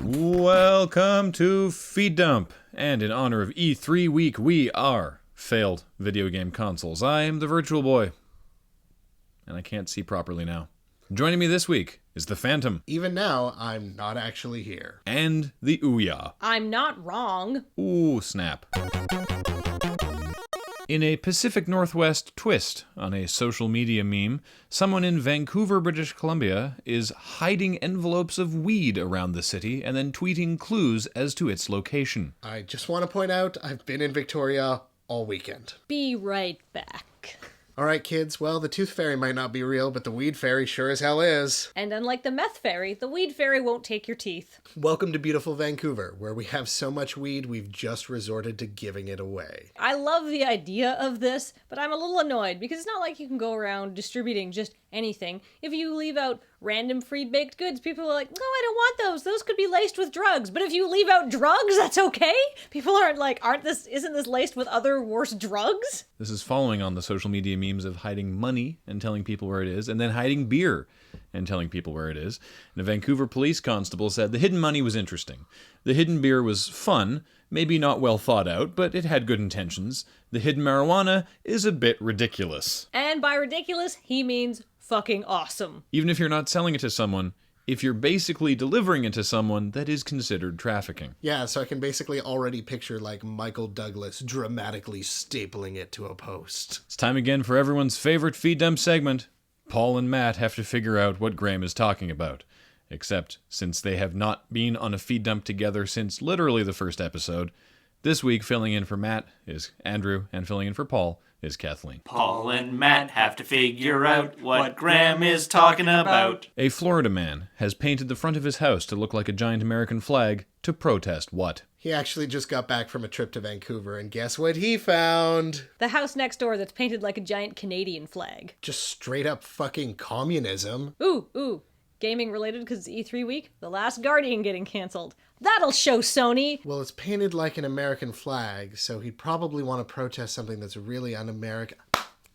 Welcome to Feed Dump, and in honor of E3 week, we are failed video game consoles. I am the Virtual Boy, and I can't see properly now. Joining me this week is the Phantom. Even now, I'm not actually here. And the Ouya. I'm not wrong. Ooh, snap. In a Pacific Northwest twist on a social media meme, someone in Vancouver, British Columbia is hiding envelopes of weed around the city and then tweeting clues as to its location. I just want to point out, I've been in Victoria all weekend. Be right back. Alright kids, well, the tooth fairy might not be real, but the weed fairy sure as hell is. And unlike the meth fairy, the weed fairy won't take your teeth. Welcome to beautiful Vancouver, where we have so much weed we've just resorted to giving it away. I love the idea of this, but I'm a little annoyed because it's not like you can go around distributing just anything. If you leave out random free baked goods, people are like, no, I don't want those. Those could be laced with drugs. But if you leave out drugs, that's okay? People aren't like, isn't this laced with other worse drugs? This is following on the social media memes of hiding money and telling people where it is, and then hiding beer and telling people where it is. And a Vancouver police constable said the hidden money was interesting. The hidden beer was fun, maybe not well thought out, but it had good intentions. The hidden marijuana is a bit ridiculous. And by ridiculous, he means fucking awesome. Even if you're not selling it to someone, if you're basically delivering it to someone, that is considered trafficking. Yeah, so I can basically already picture, like, Michael Douglas dramatically stapling it to a post. It's time again for everyone's favorite Feed Dump segment. Paul and Matt have to figure out what Graham is talking about. Except, since they have not been on a Feed Dump together since literally the first episode, this week filling in for Matt is Andrew, and filling in for Paul is Kathleen. Paul and Matt have to figure out what Graham is talking about. A Florida man has painted the front of his house to look like a giant American flag to protest what? He actually just got back from a trip to Vancouver, and guess what he found? The house next door that's painted like a giant Canadian flag. Just straight up fucking communism. Ooh. Gaming related because it's E3 week. The Last Guardian getting canceled. That'll show Sony. Well, it's painted like an American flag, so he'd probably want to protest something that's really un-American.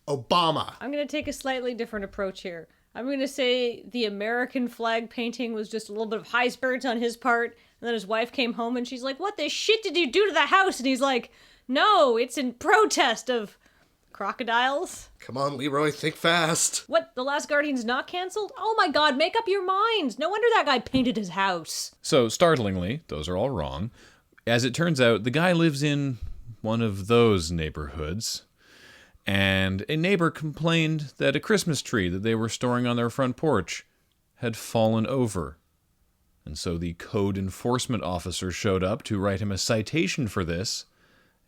Obama! I'm going to take a slightly different approach here. I'm going to say the American flag painting was just a little bit of high spirits on his part, and then his wife came home and she's like, what the shit did you do to the house? And he's like, no, it's in protest of crocodiles. Come on, Leroy, think fast. What, The Last Guardian's not canceled? Oh my god, make up your minds. No wonder that guy painted his house. So, startlingly, those are all wrong. As it turns out, the guy lives in one of those neighborhoods, and a neighbor complained that a Christmas tree that they were storing on their front porch had fallen over. And so the code enforcement officer showed up to write him a citation for this,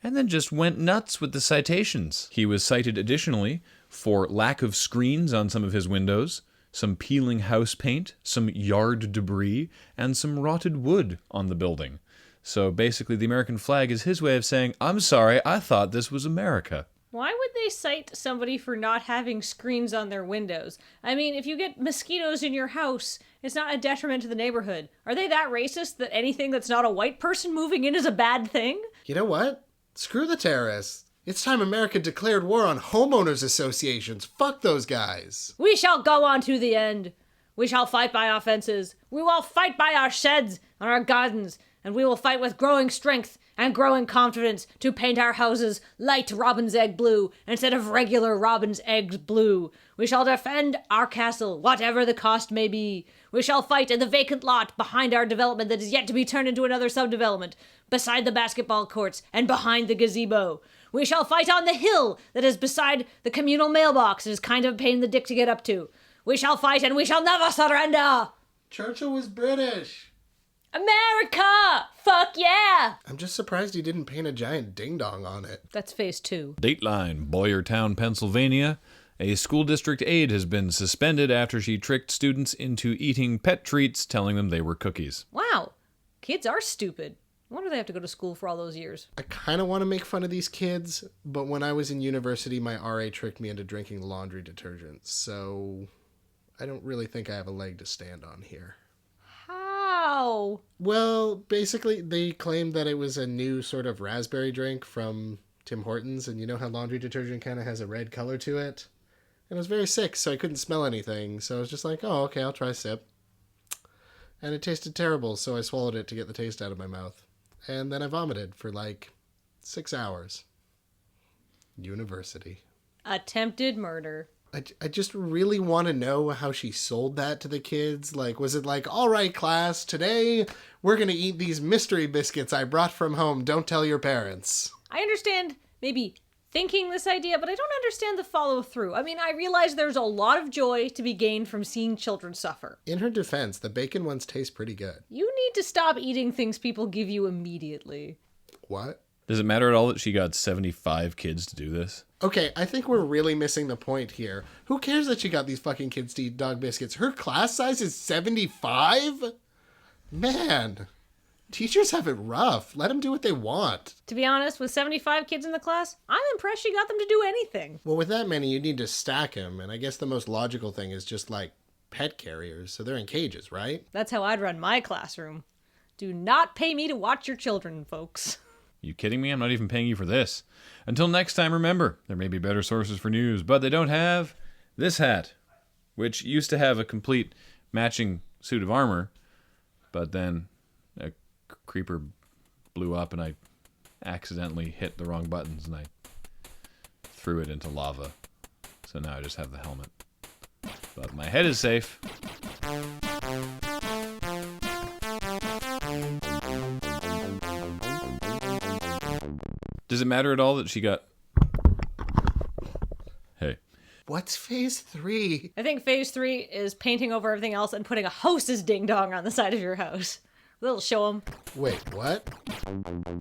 and then just went nuts with the citations. He was cited additionally for lack of screens on some of his windows, some peeling house paint, some yard debris, and some rotted wood on the building. So basically the American flag is his way of saying, I'm sorry, I thought this was America. Why would they cite somebody for not having screens on their windows? I mean, if you get mosquitoes in your house, it's not a detriment to the neighborhood. Are they that racist that anything that's not a white person moving in is a bad thing? You know what? Screw the terrorists. It's time America declared war on homeowners associations. Fuck those guys. We shall go on to the end. We shall fight by our fences. We will fight by our sheds and our gardens. And we will fight with growing strength and growing confidence to paint our houses light robin's egg blue instead of regular robin's eggs blue. We shall defend our castle, whatever the cost may be. We shall fight in the vacant lot behind our development that is yet to be turned into another subdevelopment, beside the basketball courts and behind the gazebo. We shall fight on the hill that is beside the communal mailbox and is kind of a pain in the dick to get up to. We shall fight and we shall never surrender! Churchill was British. America! Fuck yeah! I'm just surprised he didn't paint a giant ding-dong on it. That's phase 2. Dateline, Boyertown, Pennsylvania. A school district aide has been suspended after she tricked students into eating pet treats, telling them they were cookies. Wow. Kids are stupid. I wonder they have to go to school for all those years. I kind of want to make fun of these kids, but when I was in university, my RA tricked me into drinking laundry detergent, so I don't really think I have a leg to stand on here. How? Well, basically, they claimed that it was a new sort of raspberry drink from Tim Hortons, and you know how laundry detergent kind of has a red color to it? And I was very sick, so I couldn't smell anything. So I was just like, oh, okay, I'll try a sip. And it tasted terrible, so I swallowed it to get the taste out of my mouth. And then I vomited for like 6 hours. University. Attempted murder. I just really want to know how she sold that to the kids. Like, was it like, all right, class, today we're going to eat these mystery biscuits I brought from home. Don't tell your parents. I understand maybe thinking this idea, but I don't understand the follow through. I mean, I realize there's a lot of joy to be gained from seeing children suffer. In her defense, the bacon ones taste pretty good. You need to stop eating things people give you immediately. What? Does it matter at all that she got 75 kids to do this? Okay, I think we're really missing the point here. Who cares that she got these fucking kids to eat dog biscuits? Her class size is 75? Man, teachers have it rough. Let them do what they want. To be honest, with 75 kids in the class, I'm impressed she got them to do anything. Well, with that many, you need to stack them, and I guess the most logical thing is just like pet carriers, so they're in cages, right? That's how I'd run my classroom. Do not pay me to watch your children, folks. You kidding me? I'm not even paying you for this. Until next time, remember, there may be better sources for news, but they don't have this hat, which used to have a complete matching suit of armor, but then a creeper blew up and I accidentally hit the wrong buttons and I threw it into lava. So now I just have the helmet. But my head is safe. Does it matter at all that she got... Hey. What's phase 3? I think phase 3 is painting over everything else and putting a hostess ding dong on the side of your house. That'll show them. Wait, what?